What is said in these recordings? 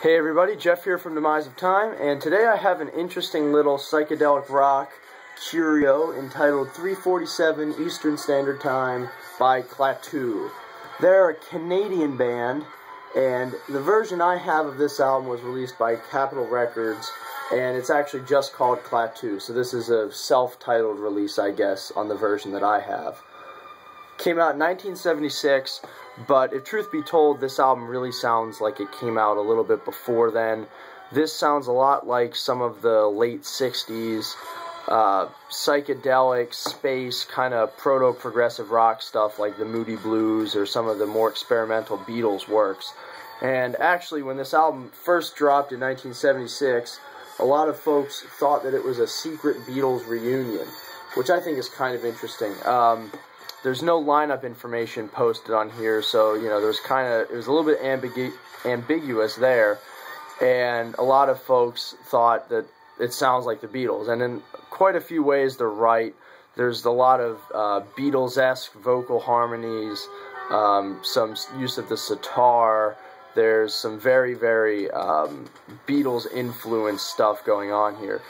Hey everybody, Jeff here from Demise of Time, and today I have an interesting little psychedelic rock curio entitled 3:47 Eastern Standard Time by Klaatu. They're a Canadian band, and the version I have of this album was released by Capitol Records, and it's actually just called Klaatu, so this is a self-titled release, I guess, on the version that I have. Came out in 1976, but if truth be told, this album really sounds like it came out a little bit before then. This sounds a lot like some of the late 60s psychedelic, space, kind of proto-progressive rock stuff like the Moody Blues or some of the more experimental Beatles works. And actually, when this album first dropped in 1976, a lot of folks thought that it was a secret Beatles reunion, which I think is kind of interesting. There's no lineup information posted on here, so, you know, it was a little bit ambiguous there, and a lot of folks thought that it sounds like the Beatles, and in quite a few ways they're right. There's a lot of Beatles-esque vocal harmonies, some use of the sitar. There's some very, very Beatles-influenced stuff going on here.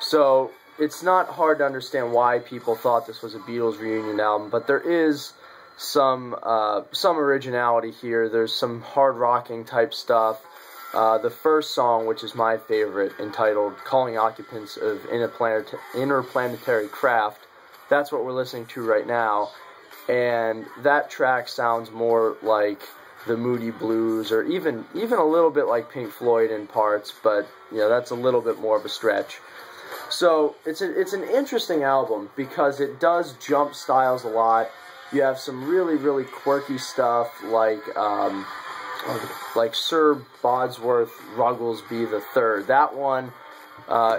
So it's not hard to understand why people thought this was a Beatles reunion album, but there is some originality here. There's some hard rocking type stuff. The first song, which is my favorite, entitled Calling Occupants of Interplanetary Craft, that's what we're listening to right now, and that track sounds more like the Moody Blues, or even a little bit like Pink Floyd in parts, but you know, that's a little bit more of a stretch. So it's an interesting album because it does jump styles a lot. You have some really, really quirky stuff like Sir Bodsworth Rugglesby III. That one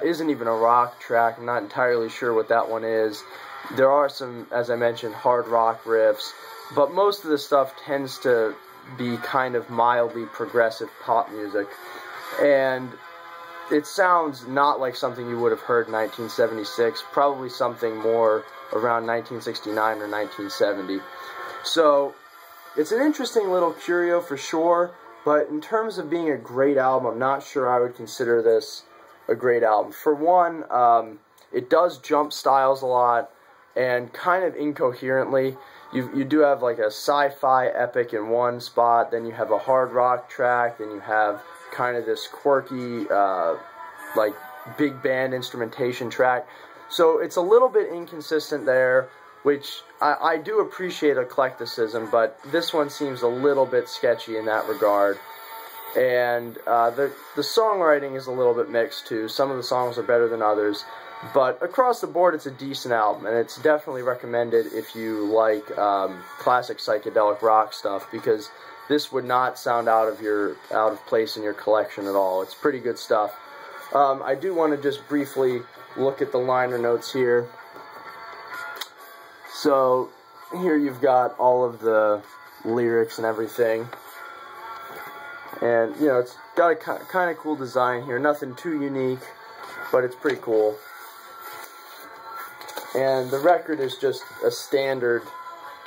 isn't even a rock track. I'm not entirely sure what that one is. There are some, as I mentioned, hard rock riffs, but most of the stuff tends to be kind of mildly progressive pop music. And it sounds not like something you would have heard in 1976, probably something more around 1969 or 1970. So it's an interesting little curio for sure, but in terms of being a great album, I'm not sure I would consider this a great album. For one, it does jump styles a lot, and kind of incoherently. You do have like a sci-fi epic in one spot, then you have a hard rock track, then you have kind of this quirky, like, big band instrumentation track. So it's a little bit inconsistent there, which I do appreciate eclecticism, but this one seems a little bit sketchy in that regard. And the songwriting is a little bit mixed, too. Some of the songs are better than others. But across the board, it's a decent album, and it's definitely recommended if you like classic psychedelic rock stuff, because this would not sound out of place in your collection at all. It's pretty good stuff. I do want to just briefly look at the liner notes here. So here you've got all of the lyrics and everything, and you know, it's got a kind of cool design here. Nothing too unique, but it's pretty cool. And the record is just a standard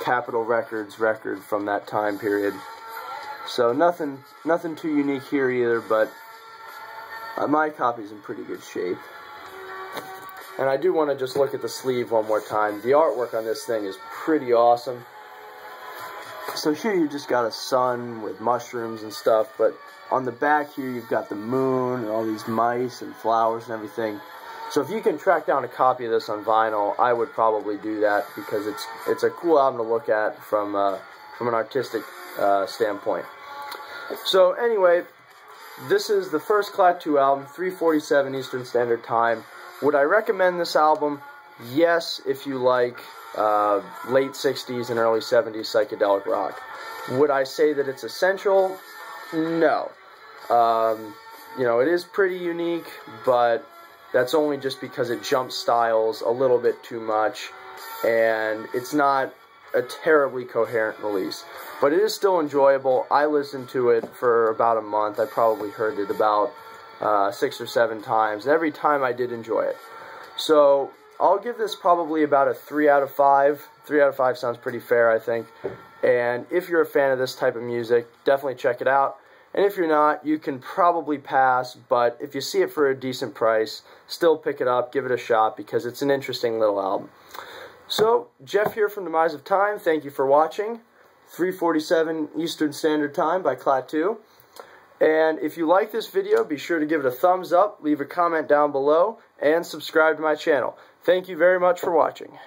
Capitol Records record from that time period. So nothing too unique here either, but my copy's in pretty good shape. And I do want to just look at the sleeve one more time. The artwork on this thing is pretty awesome. So here you just got a sun with mushrooms and stuff, but on the back here you've got the moon and all these mice and flowers and everything. So if you can track down a copy of this on vinyl, I would probably do that, because it's a cool album to look at from an artistic standpoint. So anyway, this is the first Klaatu album, 3:47 Eastern Standard Time. Would I recommend this album? Yes, if you like late 60s and early 70s psychedelic rock. Would I say that it's essential? No. You know, it is pretty unique, but that's only just because it jumps styles a little bit too much, and it's not a terribly coherent release. But it is still enjoyable. I listened to it for about a month. I probably heard it about 6 or 7 times. Every time I did enjoy it. So I'll give this probably about a 3 out of 5. 3 out of 5 sounds pretty fair, I think. And if you're a fan of this type of music, definitely check it out. And if you're not, you can probably pass, but if you see it for a decent price, still pick it up, give it a shot, because it's an interesting little album. So, Jeff here from Demise of Time. Thank you for watching. 3:47 Eastern Standard Time by Klaatu. And if you like this video, be sure to give it a thumbs up, leave a comment down below, and subscribe to my channel. Thank you very much for watching.